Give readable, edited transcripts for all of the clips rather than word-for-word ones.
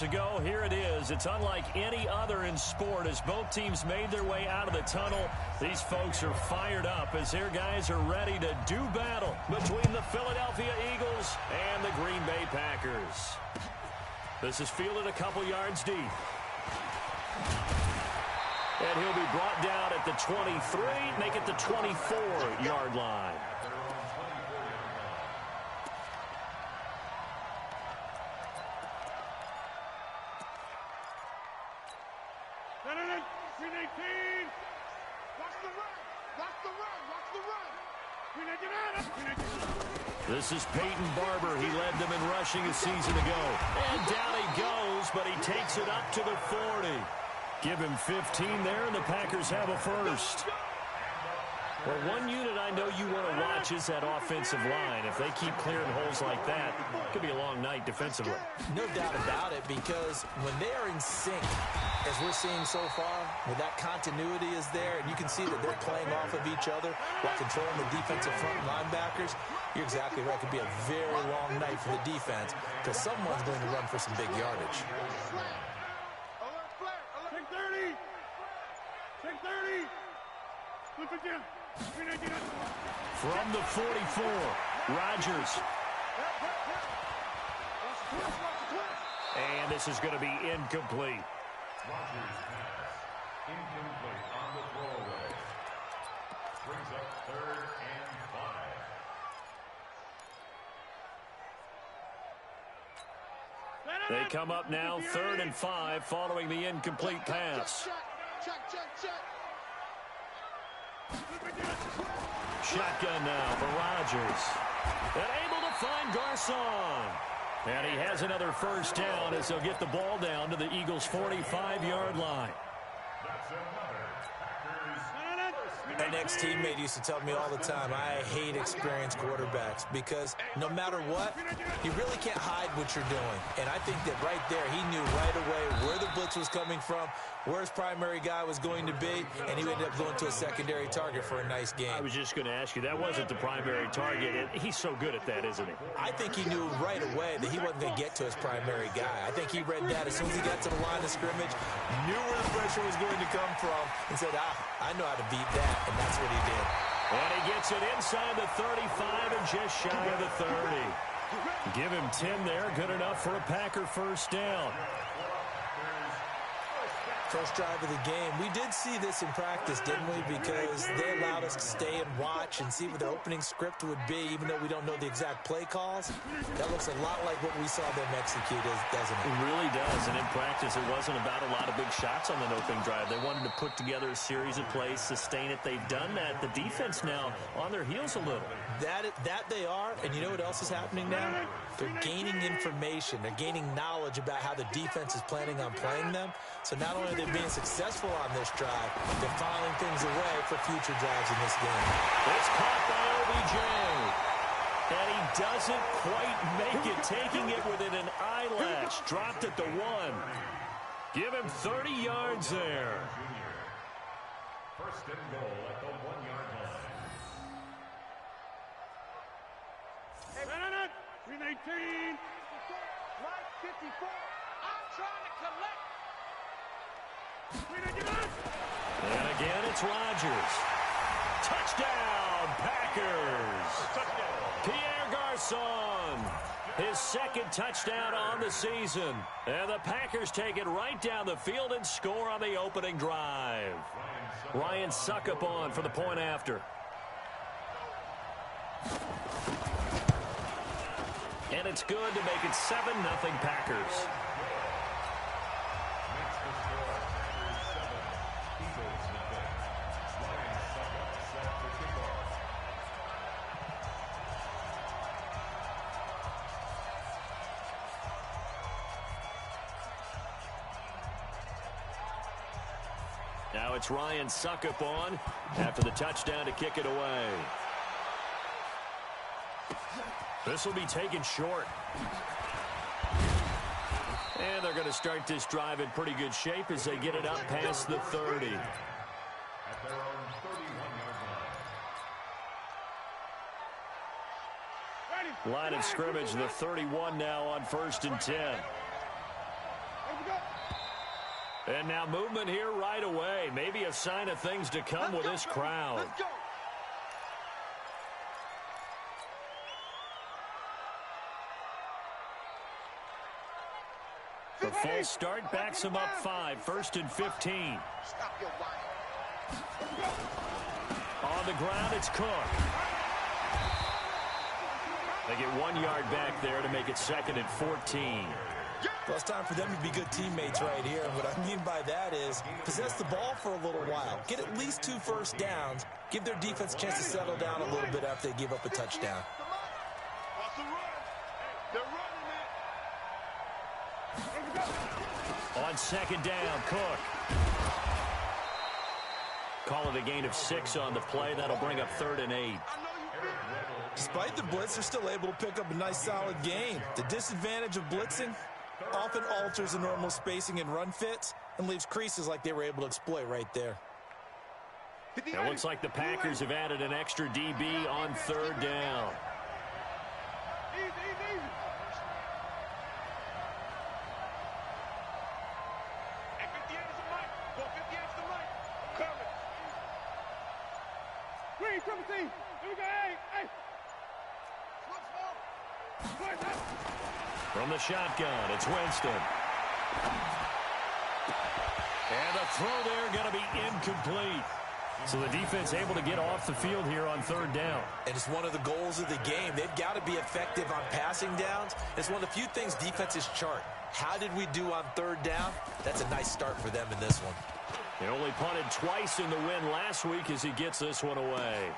To go, here it is. It's unlike any other in sport as both teams made their way out of the tunnel. These folks are fired up as their guys are ready to do battle between the Philadelphia Eagles and the Green Bay Packers. This is fielded a couple yards deep. And he'll be brought down at the 23, make it the 24-yard line. This is Peyton Barber. He led them in rushing a season ago. And down he goes, but he takes it up to the 40. Give him 15 there, and the Packers have a first. Well, one unit I know you want to watch is that offensive line. If they keep clearing holes like that, it could be a long night defensively. No doubt about it, because when they are in sync, as we're seeing so far, where that continuity is there, and you can see that they're playing off of each other while controlling the defensive front linebackers, you're exactly right. It could be a very long night for the defense because someone's going to run for some big yardage. From the 44, Rodgers. And this is going to be incomplete. Rodgers pass. Incomplete on the throwaway. Brings up 3rd and 5. They come up now 3rd and 5 following the incomplete pass. Check. Shotgun now for Rodgers. And able to find Garcon. And he has another first down as they'll get the ball down to the Eagles' 45-yard line. That's another Packers. An ex-teammate used to tell me all the time, I hate experienced quarterbacks because no matter what, you really can't hide what you're doing. And I think that right there, he knew right away where the blitz was coming from, where his primary guy was going to be, and he ended up going to a secondary target for a nice game. I was just going to ask you, that wasn't the primary target. He's so good at that, isn't he? I think he knew right away that he wasn't going to get to his primary guy. I think he read that as soon as he got to the line of scrimmage, knew where the pressure was going to come from, and said, I know how to beat that, and that's what he did. And he gets it inside the 35 and just shy of the 30. Give him 10 there, good enough for a Packer first down. First drive of the game. We did see this in practice, didn't we? Because they allowed us to stay and watch and see what the opening script would be, even though we don't know the exact play calls. That looks a lot like what we saw them execute, doesn't it? It really does. And in practice, it wasn't about a lot of big shots on the opening drive. They wanted to put together a series of plays, sustain it. They've done that. The defense now on their heels a little. That they are, and you know what else is happening now? They're gaining information. They're gaining knowledge about how the defense is planning on playing them. So not only are they being successful on this drive, they're filing things away for future drives in this game. It's caught by OBJ. And he doesn't quite make it, taking it within an eyelash. Dropped at the 1. Give him 30 yards there. First and goal at the 1-yard line. 319. Right 54. I'm trying to collect. And again, it's Rodgers. Touchdown, Packers. Pierre Garcon, his second touchdown on the season. And the Packers take it right down the field and score on the opening drive. Ryan Suckup on for the point after. And it's good to make it 7-0 Packers. Now it's Ryan Suckup on after the touchdown to kick it away. This will be taken short. And they're going to start this drive in pretty good shape as they get it up past the 30. At their own 31-yard line. Line of scrimmage, the 31 now on 1st and 10. And now movement here right away. Maybe a sign of things to come with this crowd. Let's go. The full start backs him up 5, 1st and 15. Stop your whining. On the ground, it's Cook. They get 1 yard back there to make it 2nd and 14. Well, it's time for them to be good teammates right here. And what I mean by that is possess the ball for a little while. Get at least 2 first downs. Give their defense a chance to settle down a little bit after they give up a touchdown. Watch the run. They're running it. On 2nd down, Cook. Call it a gain of 6 on the play. That'll bring up 3rd and 8. Despite the blitz, they're still able to pick up a nice, solid gain. The disadvantage of blitzing often alters the normal spacing and run fits and leaves creases like they were able to exploit right there. It looks like the Packers have added an extra DB on 3rd down. Easy, easy, easy. Hey, 58 is the mic. Go 58 is the mic. Coming. Green, 17. Here we go. Hey, hey. From the shotgun, it's Winston. And the throw there going to be incomplete. So the defense able to get off the field here on 3rd down. And it's one of the goals of the game. They've got to be effective on passing downs. It's one of the few things defenses chart. How did we do on 3rd down? That's a nice start for them in this one. They only punted twice in the win last week as he gets this one away.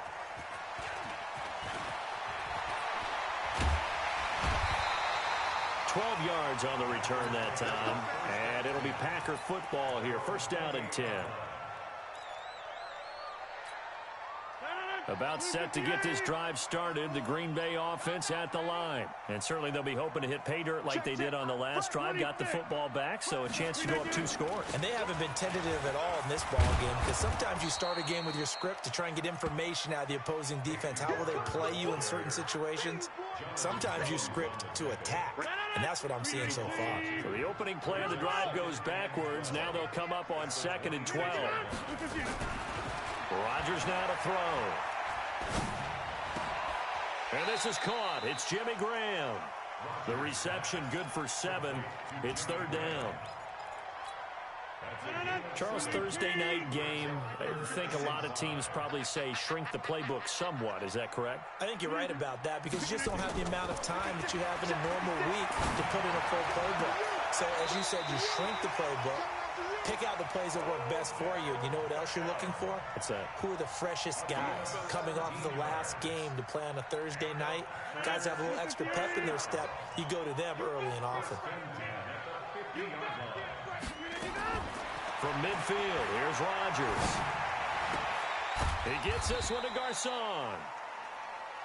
$12 yards on the return that time. And it'll be Packer football here. 1st down and 10. About set to get this drive started. The Green Bay offense at the line. And certainly they'll be hoping to hit pay dirt like they did on the last drive. Got the football back, so a chance to go up 2 scores. And they haven't been tentative at all in this ball game because sometimes you start a game with your script to try and get information out of the opposing defense. How will they play you in certain situations? Sometimes you script to attack, and that's what I'm seeing so far. So the opening play of the drive goes backwards. Now they'll come up on 2nd and 12. Rodgers now to throw. And this is caught. It's Jimmy Graham. The reception good for 7. It's 3rd down. Charles, Thursday night game, I think a lot of teams probably say shrink the playbook somewhat. Is that correct? I think you're right about that because you just don't have the amount of time that you have in a normal week to put in a full playbook. So, as you said, you shrink the playbook, pick out the plays that work best for you. You know what else you're looking for? What's that? Who are the freshest guys coming off the last game to play on a Thursday night? Guys have a little extra pep in their step. You go to them early and often. From midfield, here's Rodgers. He gets this one to Garcon.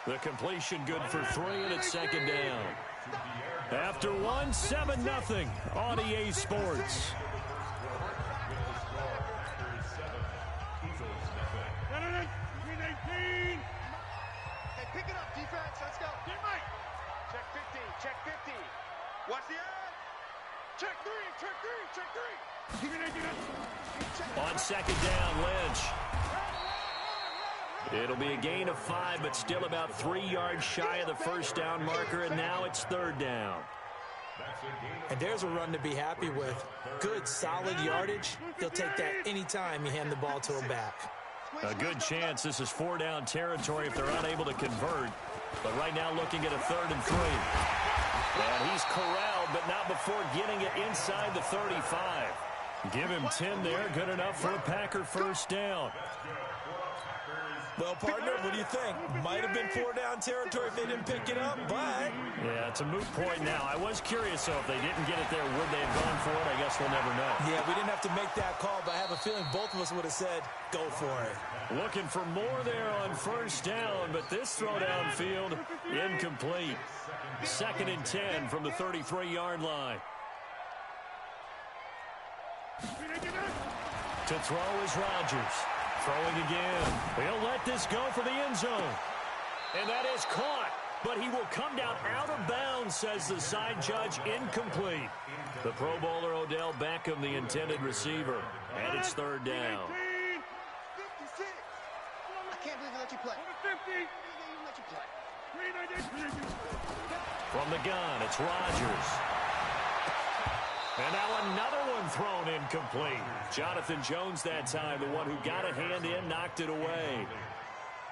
The completion good for 3, and it's 2nd down. After 1, 7-0 on EA Sports. Hey, pick it up, defense. Let's go. Get Mike. Check 50. Check 50. Watch the eye. Check 3. Check 3. Check 3. On 2nd down, Lynch. It'll be a gain of 5, but still about 3 yards shy of the 1st down marker, and now it's 3rd down. And there's a run to be happy with. Good, solid yardage. He'll take that anytime you hand the ball to him back. A good chance this is 4 down territory if they're unable to convert. But right now looking at a 3rd and 3. And he's corralled, but not before getting it inside the 35. Give him 10 there. Good enough for a Packer 1st down. Well, partner, what do you think? Might have been 4 down territory if they didn't pick it up, but... Yeah, it's a moot point now. I was curious, so if they didn't get it there, would they have gone for it? I guess we'll never know. Yeah, we didn't have to make that call, but I have a feeling both of us would have said, go for it. Looking for more there on 1st down, but this throw downfield, incomplete. 2nd and 10 from the 33-yard line. To throw is Rodgers. Throwing again. He'll let this go for the end zone. And that is caught. but he will come down out of bounds, says the side judge. Incomplete. The Pro Bowler Odell Beckham, the intended receiver, and it's third down. 56. I can't believe they let you play. 50. They let you play. From the gun, it's Rodgers. And now another one thrown incomplete. Jonathan Jones that time, the one who got a hand in, knocked it away.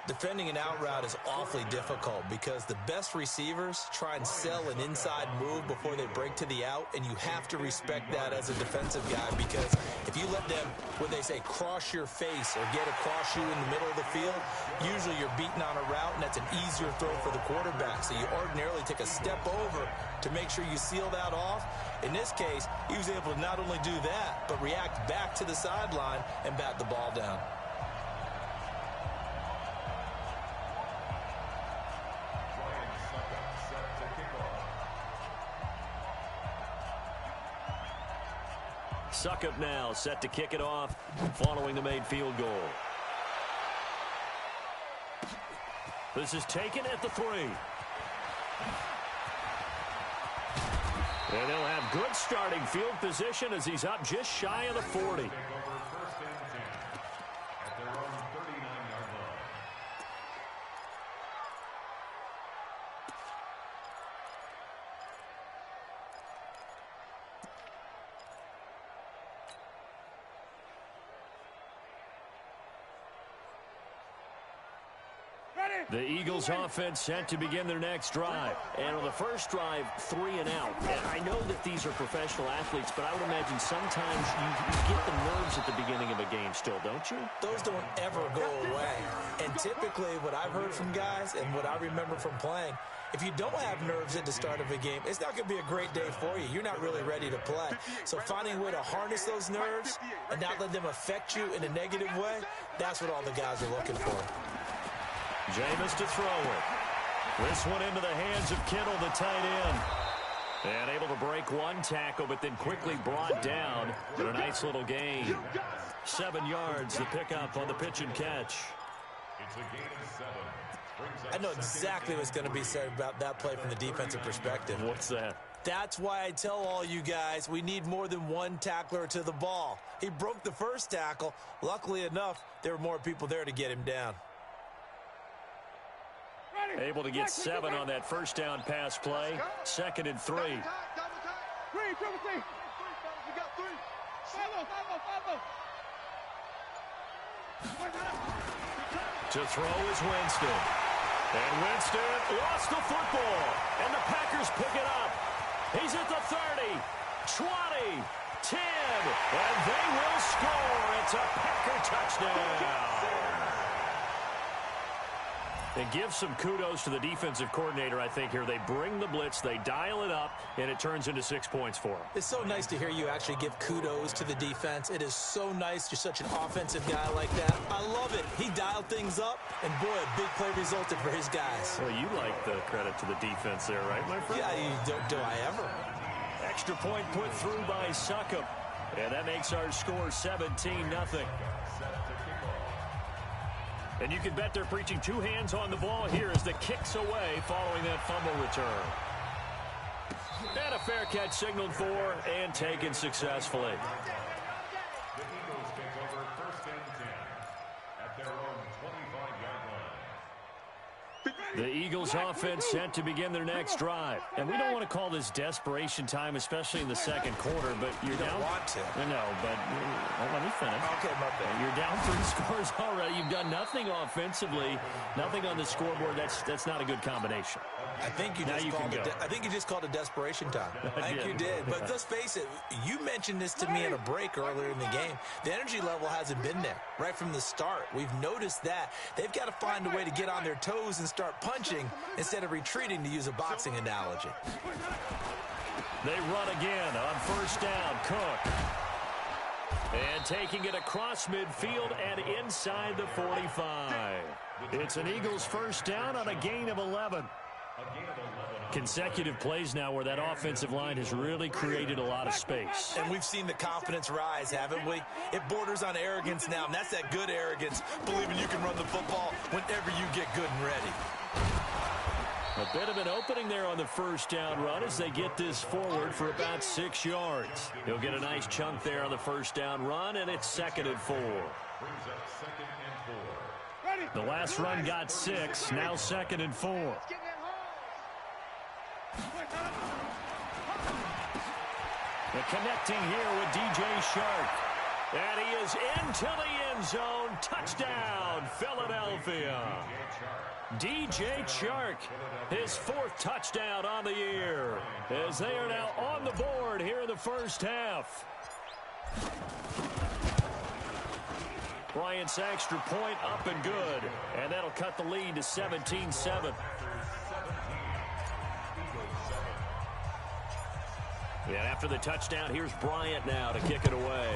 Defending an out route is awfully difficult because the best receivers try and sell an inside move before they break to the out, and you have to respect that as a defensive guy, because if you let them, what they say, cross your face or get across you in the middle of the field, usually you're beaten on a route, and that's an easier throw for the quarterback. So you ordinarily take a step over to make sure you seal that off. In this case, he was able to not only do that, but react back to the sideline and bat the ball down. Suckup now set to kick it off following the made field goal. This is taken at the 3. And they'll have good starting field position as he's up just shy of the 40. The Eagles offense set to begin their next drive. And on the first drive, 3 and out. And I know that these are professional athletes, but I would imagine sometimes you get the nerves at the beginning of a game still, don't you? Those don't ever go away. And typically what I've heard from guys and what I remember from playing, if you don't have nerves at the start of a game, it's not going to be a great day for you. You're not really ready to play. So finding a way to harness those nerves and not let them affect you in a negative way, that's what all the guys are looking for. Jameis to throw it. This one into the hands of Kittle, the tight end. And able to break one tackle, but then quickly brought down. But a nice little gain. 7 yards, the pickup on the pitch and catch. It's a gain of 7. I know exactly what's going to be said about that play from the defensive perspective. What's that? That's why I tell all you guys we need more than one tackler to the ball. He broke the first tackle. Luckily enough, there were more people there to get him down. Able to get 7 on that first down pass play. 2nd and 3. Double time. 3. We got 3. To throw is Winston. And Winston lost the football. And the Packers pick it up. He's at the 30, 20, 10. And they will score. It's a Packer touchdown. And give some kudos to the defensive coordinator, I think, here. They bring the blitz, they dial it up, and it turns into 6 points for them. It's so nice to hear you actually give kudos to the defense. It is so nice you're such an offensive guy like that. I love it. He dialed things up, and boy, a big play resulted for his guys. Well, you like the credit to the defense there, right, my friend? Yeah, do I ever? Extra point put through by Suckup. And that makes our score 17-0. And you can bet they're preaching 2 hands on the ball here as the kick's away following that fumble return. And a fair catch signaled for and taken successfully. The Eagles take over 1st and 10 at their own 25-yard line. The Eagles offense set to begin their next drive. And we don't want to call this desperation time, especially in the second quarter, but you're down. You don't want to. No, but let me finish. Okay, my bad. You're down 3 scores already. You've done nothing offensively, nothing on the scoreboard. That's not a good combination. I think you just called it desperation time. I think you did. But let's face it, you mentioned this to me in a break earlier in the game. The energy level hasn't been there right from the start. We've noticed that. They've got to find a way to get on their toes and start punching instead of retreating, to use a boxing analogy. They run again on 1st down. Cook. And taking it across midfield and inside the 45. It's an Eagles 1st down on a gain of 11. Consecutive plays now where that offensive line has really created a lot of space. And we've seen the confidence rise, haven't we? It borders on arrogance now, and that's that good arrogance, believing you can run the football whenever you get good and ready. A bit of an opening there on the first down run as they get this forward for about 6 yards. He'll get a nice chunk there on the first down run, and it's 2nd and 4. The last run got 6, now 2nd and 4. The connecting here with DJ Shark. And he is into the end zone. Touchdown, Philadelphia. DJ Chark, his 4th touchdown on the year, as they are now on the board here in the first half. Bryant's extra point up and good, and that'll cut the lead to 17-7. Yeah, after the touchdown, here's Bryant now to kick it away.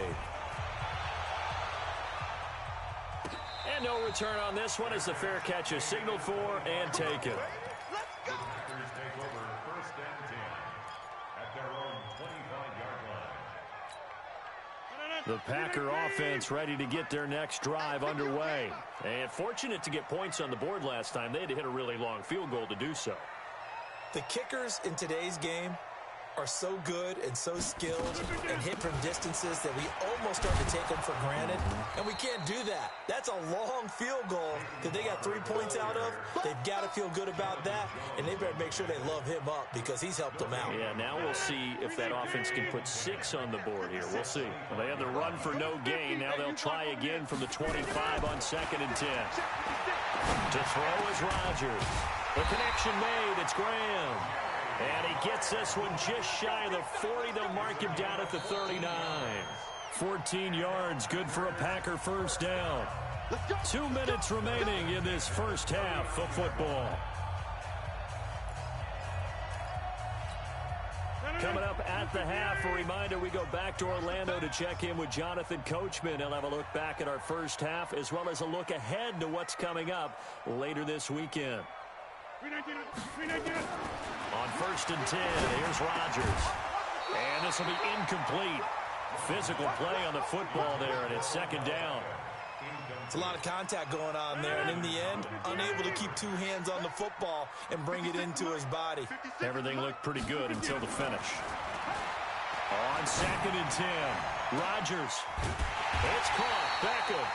And no return on this one as the fair catch is signaled for and taken. The Packer offense ready to get their next drive underway. And fortunate to get points on the board last time. They had to hit a really long field goal to do so. The kickers in today's game are so good and so skilled and hit from distances that we almost start to take them for granted, and we can't do that. That's a long field goal that they got 3 points out of. They've got to feel good about that, and they better make sure they love him up because he's helped them out. Yeah, now we'll see if that offense can put 6 on the board here. We'll see. Well, they had the run for no gain. Now they'll try again from the 25 on 2nd and 10. To throw is Rodgers. The connection made. It's Graham. And he gets this one just shy of the 40. They'll mark him down at the 39. 14 yards, good for a Packer first down. 2 minutes remaining in this first half of football. Coming up at the half, a reminder, we go back to Orlando to check in with Jonathan Coachman. He'll have a look back at our first half as well as a look ahead to what's coming up later this weekend. On 1st and 10, here's Rodgers. And this will be incomplete. Physical play on the football there, and it's 2nd down. It's a lot of contact going on there, and in the end, unable to keep 2 hands on the football and bring it into his body. Everything looked pretty good until the finish. On 2nd and 10, Rodgers. It's caught. Beckham.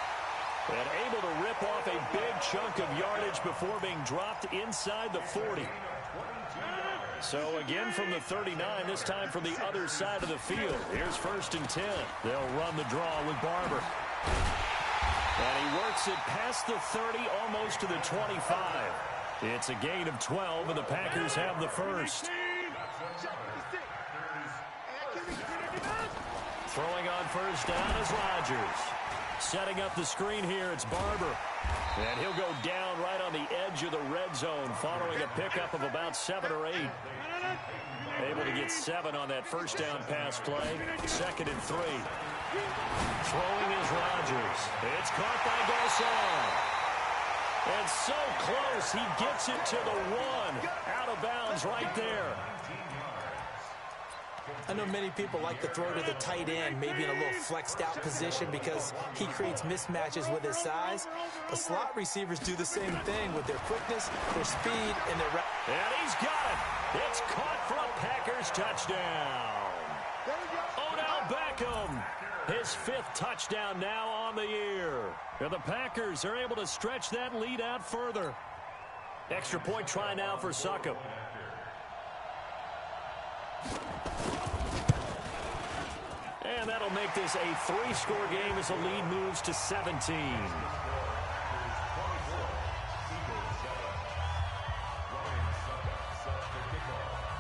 And able to rip off a big chunk of yardage before being dropped inside the 40. So again from the 39, this time from the other side of the field. Here's 1st and 10. They'll run the draw with Barber. And he works it past the 30, almost to the 25. It's a gain of 12, and the Packers have the first. Throwing on 1st down is Rodgers. Setting up the screen here, it's Barber. And he'll go down right on the edge of the red zone following a pickup of about 7 or 8. Able to get 7 on that first down pass play. 2nd and 3. Throwing is Rodgers. It's caught by Garcon. And so close, he gets it to the 1. Out of bounds right there. I know many people like to throw to the tight end, maybe in a little flexed out position because he creates mismatches with his size. But slot receivers do the same thing with their quickness, their speed, and their... And he's got it. It's caught for a Packers touchdown. Odell Beckham, his 5th touchdown now on the year. And the Packers are able to stretch that lead out further. Extra point try now for Succop. And that'll make this a 3-score game as the lead moves to 17.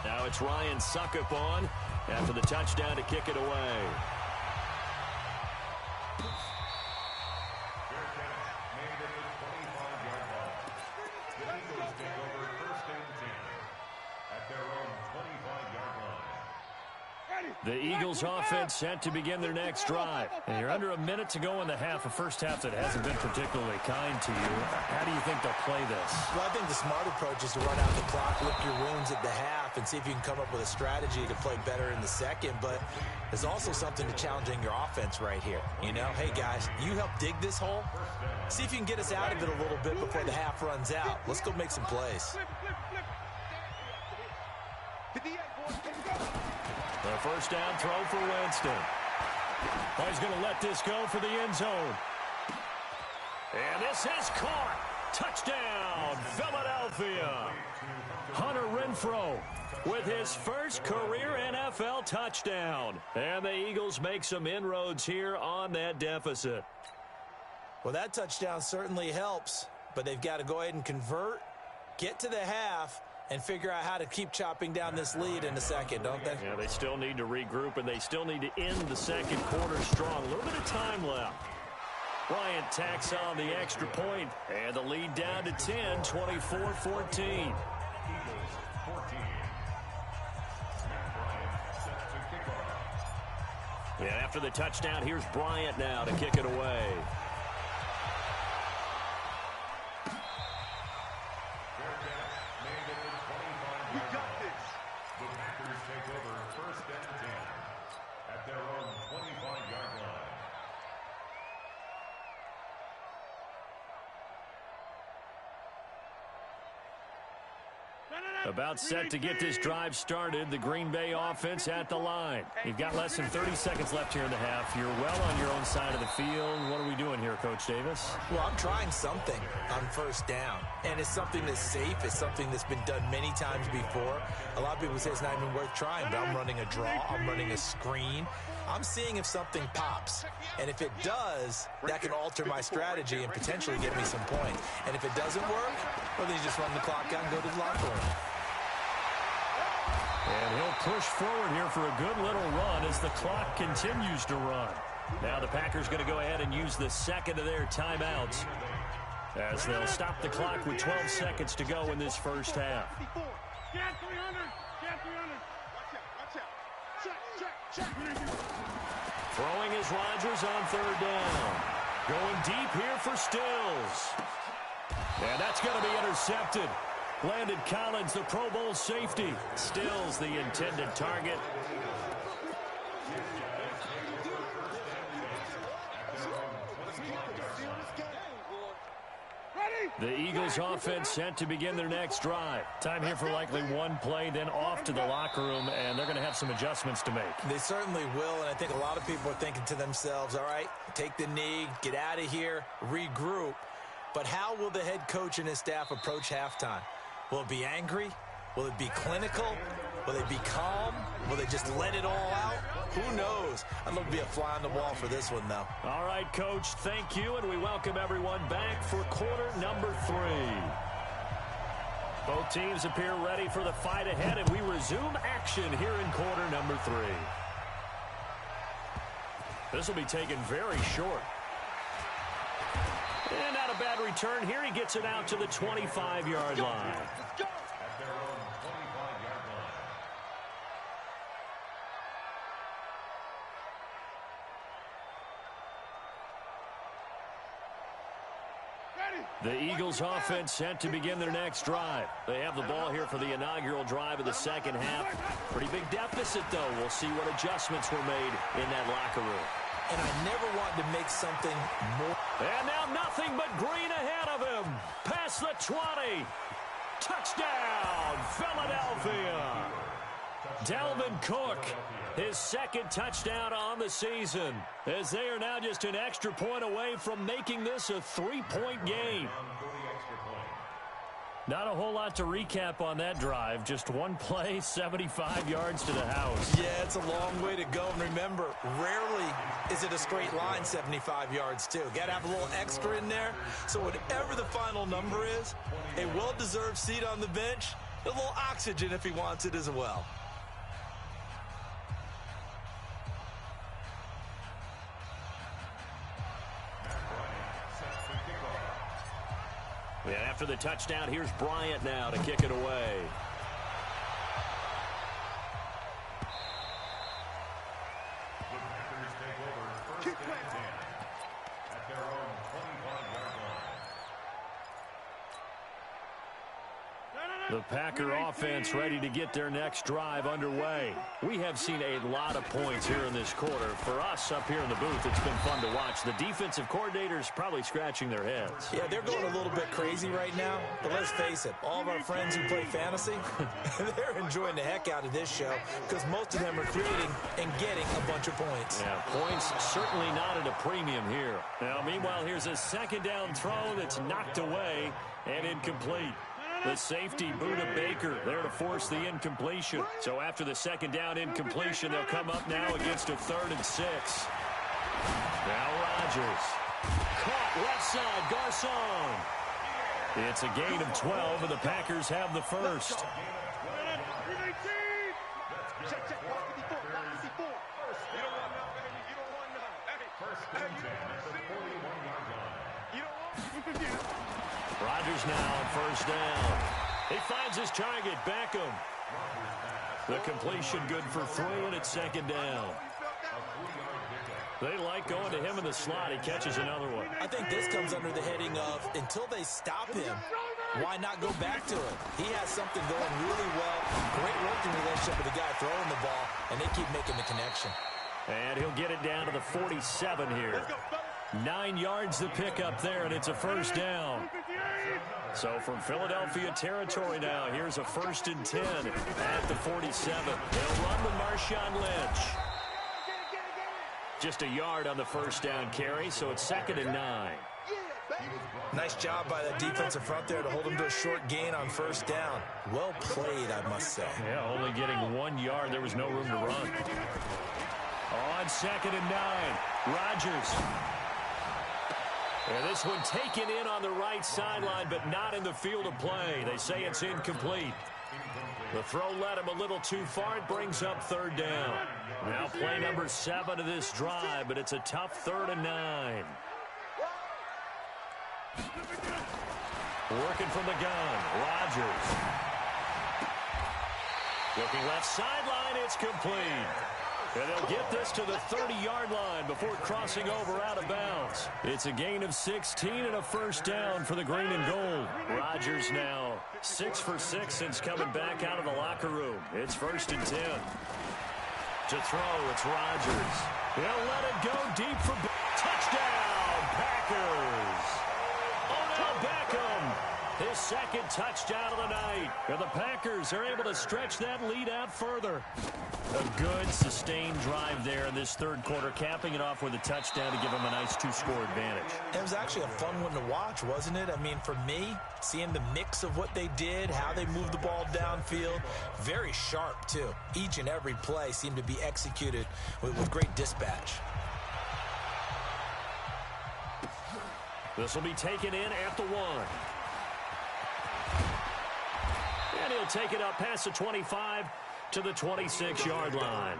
Now it's Ryan Succop on after the touchdown to kick it away. The Eagles offense set to begin their next drive. And you're under a minute to go in the half, a first half that hasn't been particularly kind to you. How do you think they'll play this? Well, I think the smart approach is to run out the clock, lick your wounds at the half, and see if you can come up with a strategy to play better in the second. But there's also something to challenging your offense right here. You know, hey, guys, you help dig this hole. See if you can get us out of it a little bit before the half runs out. Let's go make some plays. The first down throw for Winston. Oh, he's going to let this go for the end zone. And this is caught. Touchdown, Philadelphia. Hunter Renfrow with his first career NFL touchdown. And the Eagles make some inroads here on that deficit. Well, that touchdown certainly helps, but they've got to go ahead and convert, get to the half, and figure out how to keep chopping down this lead in the second, don't they? Yeah, they still need to regroup, and they still need to end the second quarter strong. A little bit of time left. Bryant tacks on the extra point, and the lead down to 10, 24-14. And after the touchdown, here's Bryant now to kick it away. We got this. The Packers take over first and 10 at their own 25-yard line. About set to get this drive started, the Green Bay offense at the line. You've got less than 30 seconds left here in the half. You're well on your own side of the field. What are we doing here, Coach Davis? Well, I'm trying something on first down, and it's something that's safe. It's something that's been done many times before. A lot of people say it's not even worth trying, but I'm running a draw. I'm running a screen. I'm seeing if something pops, and if it does, that can alter my strategy and potentially get me some points. And if it doesn't work, well, then you just run the clock out and go to the locker room. And he'll push forward here for a good little run as the clock continues to run. Now the Packers going to go ahead and use the second of their timeouts as they'll stop the clock with 12 seconds to go in this first half. Get 300. Get 300. Watch out. Check. Throwing is Rodgers on third down. Going deep here for Stills. And that's going to be intercepted. Landon Collins, the Pro Bowl safety. Stills the intended target. The Eagles offense set to begin their next drive. Time here for likely one play, then off to the locker room, and they're going to have some adjustments to make. They certainly will, and I think a lot of people are thinking to themselves, all right, take the knee, get out of here, regroup. But how will the head coach and his staff approach halftime? Will it be angry? Will it be clinical? Will they be calm? Will they just let it all out? Who knows? I'd love to be a fly on the wall for this one, though. All right, Coach, thank you, and we welcome everyone back for quarter number 3. Both teams appear ready for the fight ahead, and we resume action here in quarter number 3. This will be taken very short. And not a bad return here. He gets it out to the 25-yard line. At their own 25-yard line. The Eagles offense set to begin their next drive. They have the ball here for the inaugural drive of the second half. Pretty big deficit, though. We'll see what adjustments were made in that locker room. And I never wanted to make something more. And now nothing but green ahead of him. Past the 20. Touchdown, Philadelphia. Dalvin Cook, his second touchdown on the season, as they are now just an extra point away from making this a 3-point game. Not a whole lot to recap on that drive. Just one play, 75 yards to the house. Yeah, it's a long way to go. And remember, rarely is it a straight line 75 yards, too. Got to have a little extra in there. So whatever the final number is, a well-deserved seat on the bench, a little oxygen if he wants it as well. Yeah, after the touchdown, here's Bryant now to kick it away. The Packers take over first and 10 at their own 25-yard line. The Packer offense ready to get their next drive underway. We have seen a lot of points here in this quarter. For us up here in the booth, it's been fun to watch. The defensive coordinators probably scratching their heads. Yeah, they're going a little bit crazy right now. But let's face it, all of our friends who play fantasy, they're enjoying the heck out of this show because most of them are creating and getting a bunch of points. Yeah, points certainly not at a premium here. Now, meanwhile, here's a second down throw that's knocked away and incomplete. The safety, Buda Baker, there to force the incompletion. So after the second down incompletion, they'll come up now against a 3rd and 6. Now Rodgers. Caught left side, Garcon. It's a gain of 12, and the Packers have the first. Rodgers now on first down. He finds his target, Beckham. The completion good for 3, and it's second down. They like going to him in the slot. He catches another one. I think this comes under the heading of until they stop him, why not go back to him? He has something going really well. Great working relationship with the guy throwing the ball, and they keep making the connection. And he'll get it down to the 47 here. 9 yards to pick up there, and it's a first down. So from Philadelphia territory now, here's a 1st and 10 at the 47. They'll run with Marshawn Lynch. Just a yard on the first down carry, so it's 2nd and 9. Nice job by that defensive front there to hold him to a short gain on first down. Well played, I must say. Yeah, only getting 1 yard. There was no room to run. On 2nd and 9, Rodgers. And this one taken in on the right sideline, but not in the field of play. They say it's incomplete. The throw led him a little too far. It brings up 3rd down. Now play number 7 of this drive, but it's a tough 3rd and 9. Working from the gun, Rodgers. Looking left sideline, it's complete. And they'll get this to the 30-yard line before crossing over out of bounds. It's a gain of 16 and a first down for the green and gold. Rodgers now 6 for 6 since coming back out of the locker room. It's 1st and 10. To throw, it's Rodgers. He'll let it go deep for touchdown, Packers. Odell Beckham, his 2nd touchdown of the night. And the Packers are able to stretch that lead out further. A good, sustained drive there in this 3rd quarter, capping it off with a touchdown to give them a nice 2-score advantage. It was actually a fun one to watch, wasn't it? I mean, for me, seeing the mix of what they did, how they moved the ball downfield, very sharp, too. Each and every play seemed to be executed with great dispatch. This will be taken in at the 1. And he'll take it up past the 25 to the 26-yard line.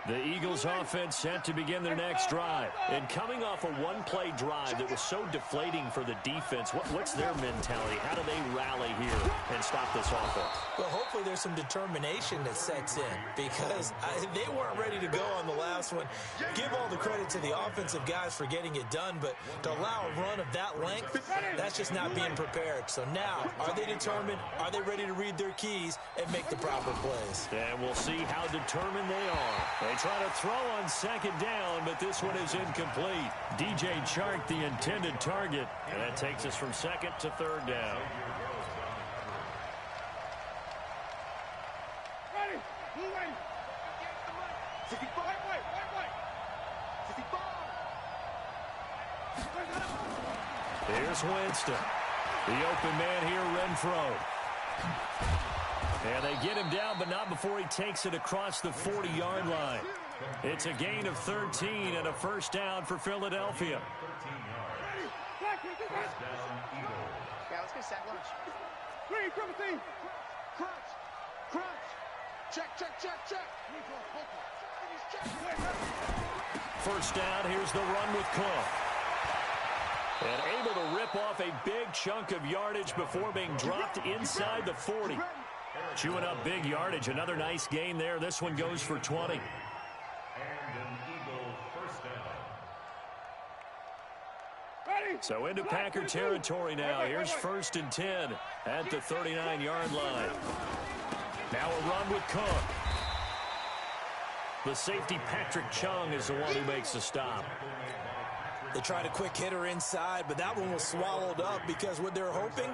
The Eagles offense set to begin their next drive. And coming off a one-play drive that was so deflating for the defense, what's their mentality? How do they rally here and stop this offense? Well, hopefully there's some determination that sets in because they weren't ready to go on the last one. Give all the credit to the offensive guys for getting it done, but to allow a run of that length, that's just not being prepared. So now, are they determined? Are they ready to read their keys and make the proper plays? And we'll see how determined they are. They try to throw on 2nd down, but this one is incomplete. DJ Chark, the intended target, and that takes us from 2nd to 3rd down. Here's Winston. The open man here, Renfro. And they get him down, but not before he takes it across the 40-yard line. It's a gain of 13 and a first down for Philadelphia. Yeah, let's get sack lunch. Crunch. Check. First down, here's the run with Cook. And able to rip off a big chunk of yardage before being dropped inside the 40. Chewing up big yardage. Another nice gain there. This one goes for 20. And an Eagle first down. Ready? So into Packer territory now. Here's 1st and 10 at the 39-yard line. Now a run with Cook. The safety, Patrick Chung, is the one who makes the stop. They tried a quick hitter inside, but that one was swallowed up because what they're hoping,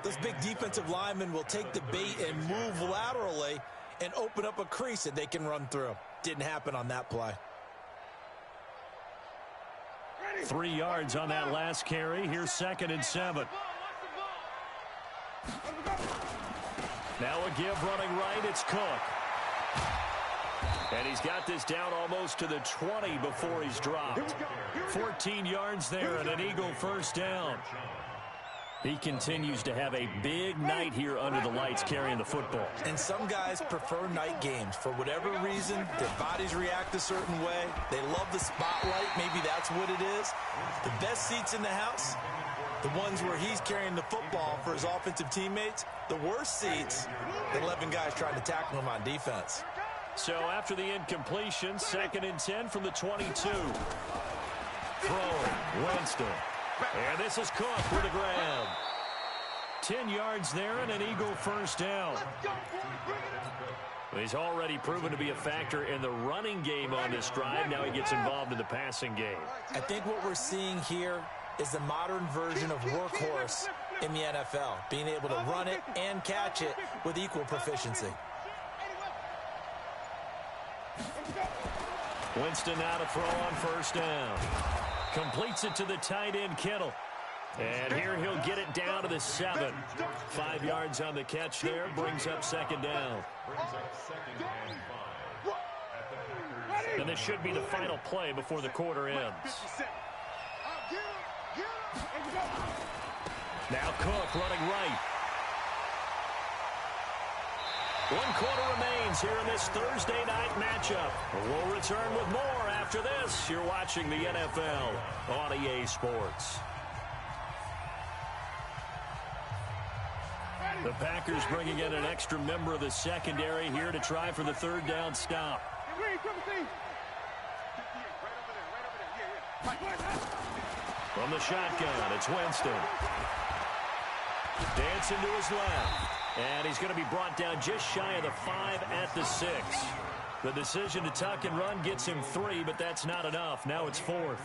those big defensive linemen will take the bait and move laterally and open up a crease that they can run through. Didn't happen on that play. 3 yards on that last carry. Here's 2nd and 7. Now a give running right. It's Cook. And he's got this down almost to the 20 before he's dropped. 14 yards there and an Eagle 1st down. He continues to have a big night here under the lights carrying the football. And some guys prefer night games. For whatever reason, their bodies react a certain way. They love the spotlight. Maybe that's what it is. The best seats in the house, the ones where he's carrying the football for his offensive teammates. The worst seats, the 11 guys trying to tackle him on defense. So after the incompletion, 2nd and 10 from the 22. Throw, Winston. And this is Cook with a grab. 10 yards there and an Eagle 1st down. He's already proven to be a factor in the running game on this drive. Now he gets involved in the passing game. I think what we're seeing here is the modern version of workhorse in the NFL, being able to run it and catch it with equal proficiency. Winston now to throw on 1st down. Completes it to the tight end, Kittle. And here he'll get it down to the 7. 5 yards on the catch there. Brings up 2nd down. And this should be the final play before the quarter ends. Now Cook running right. 1 quarter remains here in this Thursday night matchup. We'll return with more after this. You're watching the NFL on EA Sports. The Packers bringing in an extra member of the secondary here to try for the 3rd down stop. From the shotgun, it's Winston. Dancing to his left. And he's going to be brought down just shy of the 5 at the 6. The decision to tuck and run gets him 3, but that's not enough. Now it's 4th.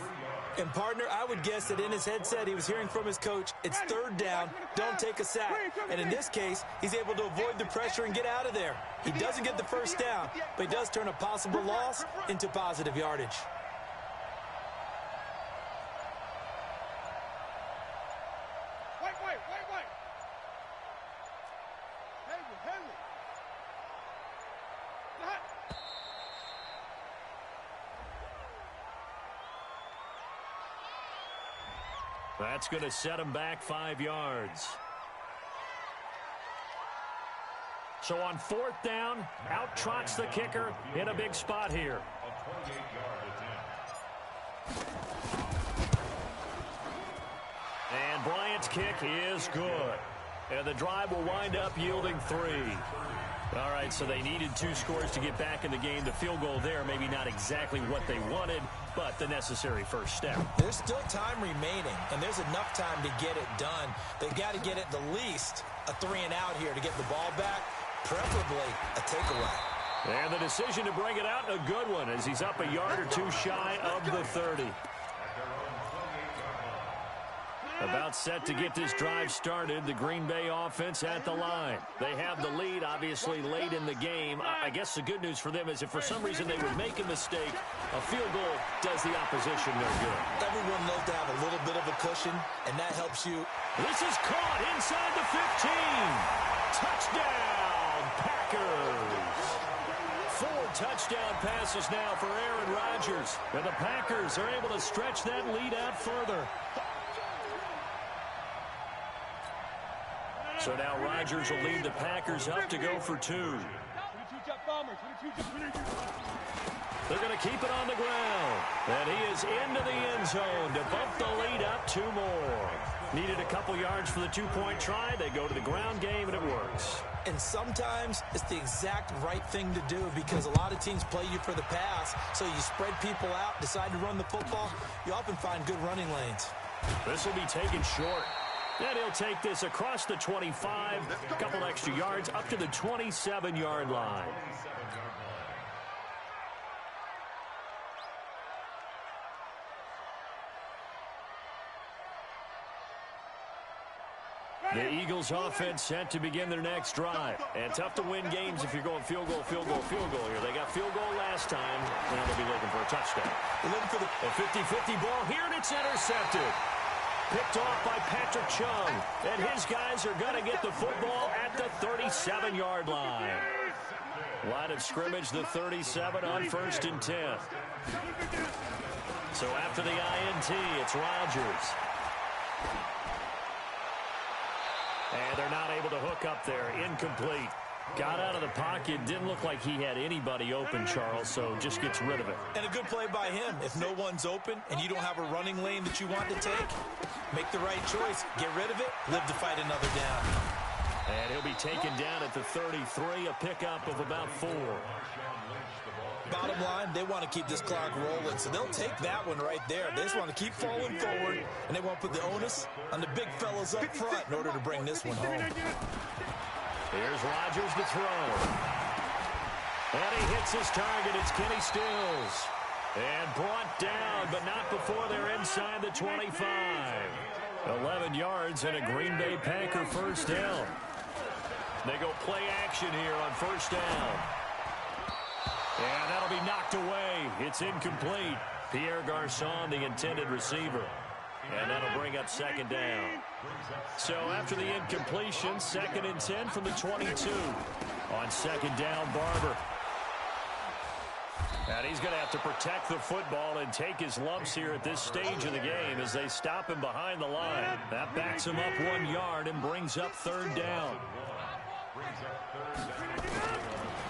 And, partner, I would guess that in his headset he was hearing from his coach, it's 3rd down, don't take a sack. And in this case, he's able to avoid the pressure and get out of there. He doesn't get the 1st down, but he does turn a possible loss into positive yardage. That's going to set him back 5 yards. So on 4th down, out trots the kicker in a big spot here. And Bryant's kick is good. And the drive will wind up yielding 3. All right, so they needed 2 scores to get back in the game. The field goal there, maybe not exactly what they wanted, but the necessary first step. There's still time remaining, and there's enough time to get it done. They've got to get at the least a 3 and out here to get the ball back, preferably a takeaway. And the decision to bring it out, a good one, as he's up a yard or 2 shy of the 30. About set to get this drive started, the Green Bay offense at the line. They have the lead, obviously, late in the game. I guess the good news for them is if for some reason they would make a mistake, a field goal does the opposition no good. Everyone loves to have a little bit of a cushion, and that helps you. This is caught inside the 15. Touchdown, Packers. 4 touchdown passes now for Aaron Rodgers. And the Packers are able to stretch that lead out further. So now Rodgers will lead the Packers up to go for 2. They're going to keep it on the ground. And he is into the end zone to bump the lead up 2 more. Needed a couple yards for the 2-point try. They go to the ground game, and it works. And sometimes it's the exact right thing to do because a lot of teams play you for the pass. So you spread people out, decide to run the football. You often find good running lanes. This will be taken short. And he'll take this across the 25, a couple extra yards, up to the 27-yard line. The Eagles offense set to begin their next drive. And tough to win games if you're going field goal, field goal, field goal here. They got field goal last time. Now they'll be looking for a touchdown. They're looking for a 50-50 ball here, and it's intercepted. Picked off by Patrick Chung. And his guys are going to get the football at the 37-yard line. Line of scrimmage, the 37 on 1st and 10. So after the INT, it's Rodgers. And they're not able to hook up there. Incomplete. Got out of the pocket. Didn't look like he had anybody open, Charles, so just gets rid of it. And a good play by him. If no one's open and you don't have a running lane that you want to take, make the right choice. Get rid of it. Live to fight another down. And he'll be taken down at the 33, a pickup of about 4. Bottom line, they want to keep this clock rolling, so they'll take that one right there. They just want to keep falling forward, and they want to put the onus on the big fellas up front in order to bring this one home. Here's Rodgers to throw. And he hits his target. It's Kenny Stills. And brought down, but not before they're inside the 25. 11 yards and a Green Bay Packer first down. They go play action here on first down. And that'll be knocked away. It's incomplete. Pierre Garçon, the intended receiver. And that'll bring up second down. So after the incompletion, 2nd and 10 from the 22. On second down, Barber. And he's going to have to protect the football and take his lumps here at this stage of the game as they stop him behind the line. That backs him up 1 yard and brings up third down.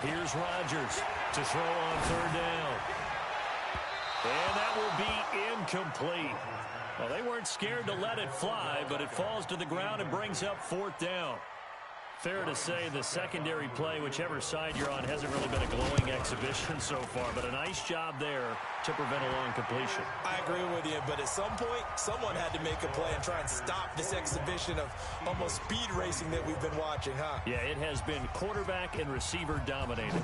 Here's Rodgers to throw on third down. And that will be incomplete. Well, they weren't scared to let it fly, but it falls to the ground and brings up 4th down. Fair to say the secondary play, whichever side you're on, hasn't really been a glowing exhibition so far, but a nice job there to prevent a long completion. I agree with you, but at some point, someone had to make a play and try and stop this exhibition of almost speed racing that we've been watching, huh? Yeah, it has been quarterback and receiver dominated.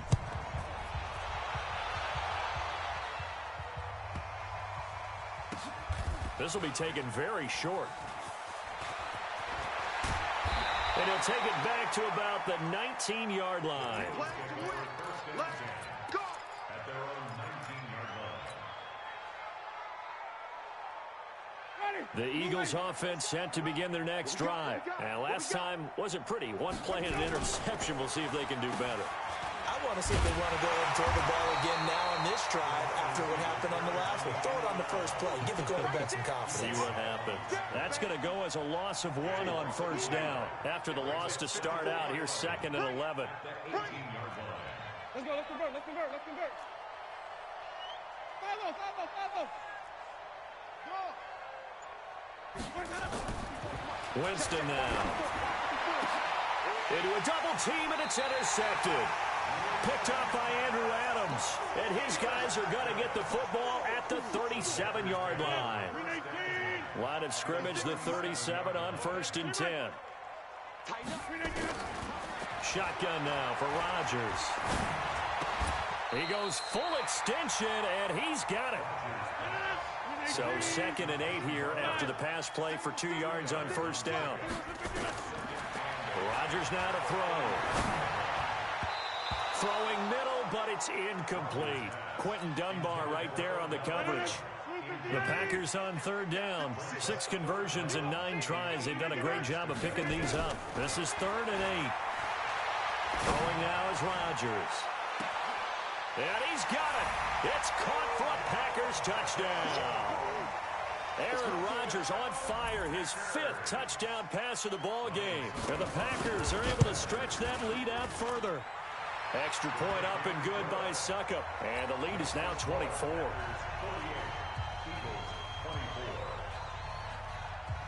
This will be taken very short. And he'll take it back to about the 19-yard line. Let's go. At their own 19-yard line. The Eagles offense set to begin their next drive. And last time wasn't pretty. One play and an interception. We'll see if they can do better. I want to see if they want to go ahead and throw the ball again now on this drive after what happened on the last one. Throw it on the first play. Give the quarterback some confidence. See what happens. That's going to go as a loss of 1 on first down. After the loss to start out, here's 2nd and 11. Let's go, let's convert, let's convert, let's convert. Winston now. Into a double team, and it's intercepted. Picked up by Andrew Adams. And his guys are going to get the football at the 37-yard line. Line of scrimmage, the 37 on 1st and 10. Shotgun now for Rodgers. He goes full extension, and he's got it. So 2nd and 8 here after the pass play for 2 yards on first down. Rodgers now to throw. Throwing middle, but it's incomplete. Quentin Dunbar right there on the coverage. The Packers on third down. 6 conversions and 9 tries. They've done a great job of picking these up. This is 3rd and 8. Throwing now is Rodgers. And he's got it. It's caught for a Packers touchdown. Aaron Rodgers on fire, his 5th touchdown pass of the ball game. And the Packers are able to stretch that lead out further. Extra point up and good by Succop. And the lead is now 24.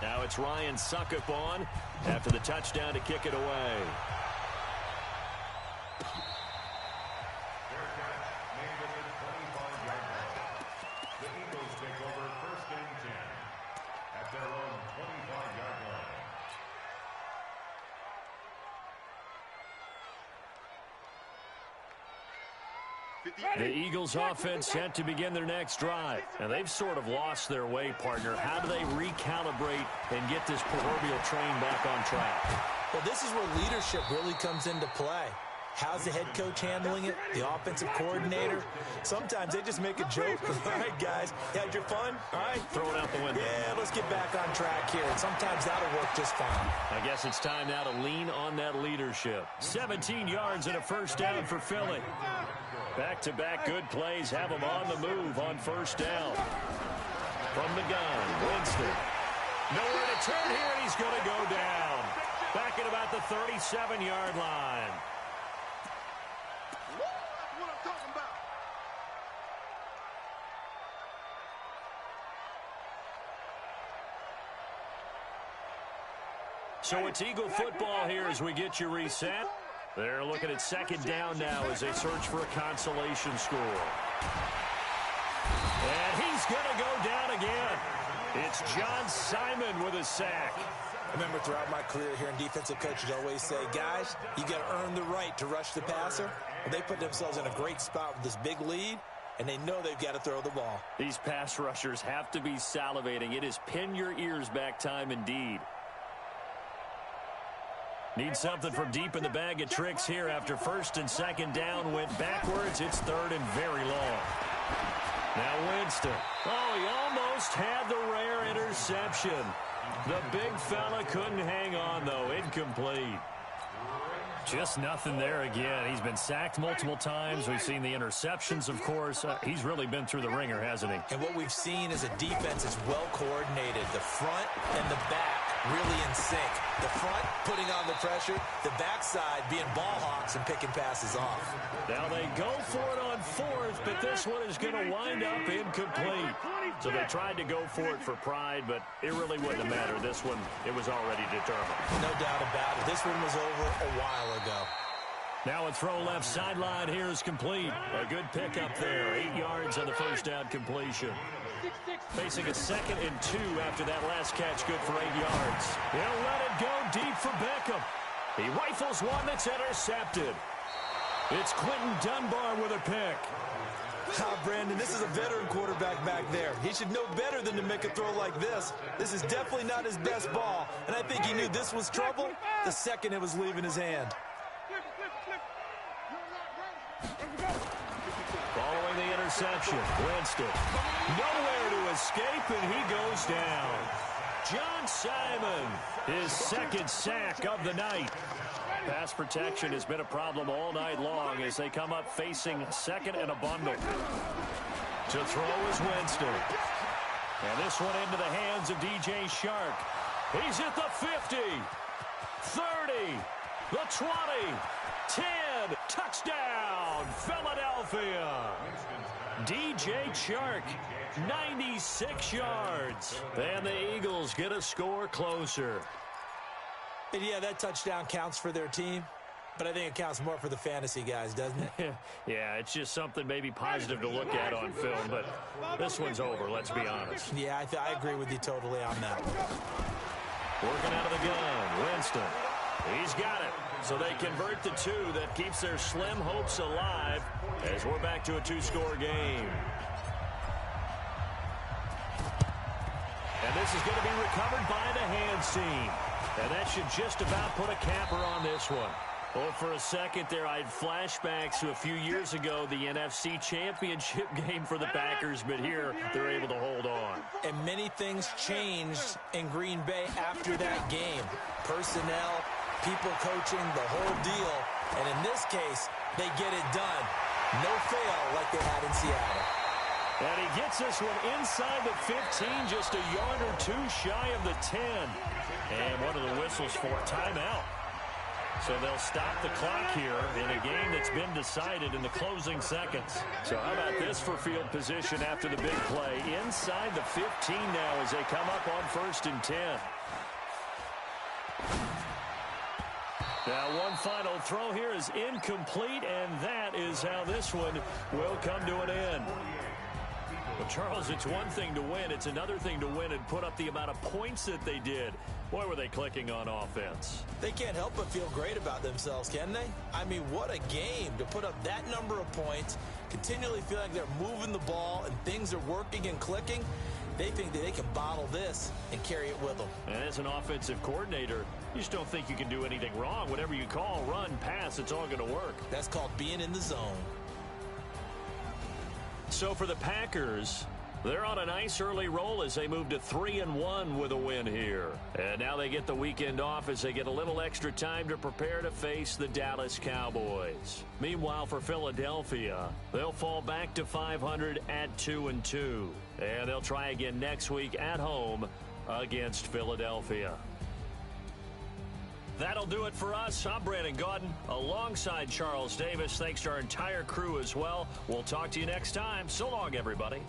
Now it's Ryan Succop on after the touchdown to kick it away. The Eagles take over 1st and 10 at their own The Eagles offense set to begin their next drive. And they've sort of lost their way, partner. How do they recalibrate and get this proverbial train back on track? Well, this is where leadership really comes into play. How's the head coach handling it? The offensive coordinator? Sometimes they just make a joke. All right, guys, you had your fun? All right. Throw it out the window. Yeah, let's get back on track here. And sometimes that'll work just fine. I guess it's time now to lean on that leadership. 17 yards and a first down for Philly. Back-to-back good plays have them on the move on first down. From the gun, Winston. Nowhere to turn here, and he's going to go down. Back at about the 37-yard line. So it's Eagle football here as we get you reset. They're looking at second down now as they search for a consolation score. And he's going to go down again. It's John Simon with a sack. I remember throughout my career here in defensive coaches always say, guys, you got to earn the right to rush the passer. And they put themselves in a great spot with this big lead, and they know they've got to throw the ball. These pass rushers have to be salivating. It is pin your ears back time indeed. Need something from deep in the bag of tricks here after first and second down went backwards. It's third and very long. Now Winston. Oh, he almost had the rare interception. The big fella couldn't hang on, though. Incomplete. Just nothing there again. He's been sacked multiple times. We've seen the interceptions, of course. He's really been through the ringer, hasn't he? And what we've seen is a defense that's well coordinated. The front and the back really in sync. The front putting on the pressure, the backside being ball hawks and picking passes off. Now they go for it on fourth, but this one is going to wind up incomplete. So they tried to go for it for pride, but it really wouldn't have mattered. This one, it was already determined. No doubt about it. This one was over a while ago. Now a throw left sideline here is complete. A good pickup there. 8 yards on the first down completion. Facing a 2nd and 2 after that last catch, good for 8 yards. He'll let it go deep for Beckham. He rifles one that's intercepted. It's Quentin Dunbar with a pick. Brandon, this is a veteran quarterback back there. He should know better than to make a throw like this. This is definitely not his best ball, and I think he knew this was trouble the second it was leaving his hand. Following the interception, Winston. Nowhere to escape, and he goes down. John Simon, his 2nd sack of the night. Pass protection has been a problem all night long as they come up facing 2nd and a bundle. To throw is Winston. And this one into the hands of DJ Shark. He's at the 50, 30, the 20, 10, touchdown, Philadelphia. DJ Chark, 96 yards. And the Eagles get a score closer. And yeah, that touchdown counts for their team, but I think it counts more for the fantasy guys, doesn't it? Yeah, it's just something maybe positive to look at on film, but this one's over, let's be honest. Yeah, I agree with you totally on that. Working out of the gun, Winston. He's got it. So they convert the 2 that keeps their slim hopes alive as we're back to a 2-score game. And this is going to be recovered by the hands team. And that should just about put a capper on this one. Well, for a second there, I had flashbacks to a few years ago, the NFC Championship game for the Packers, but here they're able to hold on. And many things changed in Green Bay after that game. Personnel, people coaching, the whole deal. And in this case, they get it done. No fail like they had in Seattle. And he gets this one inside the 15, just a yard or 2 shy of the 10. And one of the whistles for a timeout. So they'll stop the clock here in a game that's been decided in the closing seconds. So how about this for field position after the big play? Inside the 15 now as they come up on 1st and 10. Now one final throw here is incomplete, and that is how this one will come to an end. Well, Charles, it's one thing to win. It's another thing to win and put up the amount of points that they did. Boy, were they clicking on offense. They can't help but feel great about themselves, can they? I mean, what a game to put up that number of points, continually feel like they're moving the ball and things are working and clicking. They think that they can bottle this and carry it with them. And as an offensive coordinator, you just don't think you can do anything wrong. Whatever you call, run, pass, it's all going to work. That's called being in the zone. So for the Packers, they're on a nice early roll as they move to 3-1 with a win here. And now they get the weekend off as they get a little extra time to prepare to face the Dallas Cowboys. Meanwhile, for Philadelphia, they'll fall back to 500 at 2-2. And they'll try again next week at home against Philadelphia. That'll do it for us. I'm Brandon Gaudin alongside Charles Davis. Thanks to our entire crew as well. We'll talk to you next time. So long, everybody.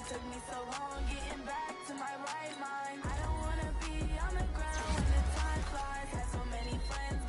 Took me so long getting back to my right mind. I don't wanna be on the ground when the time flies. Had so many friends.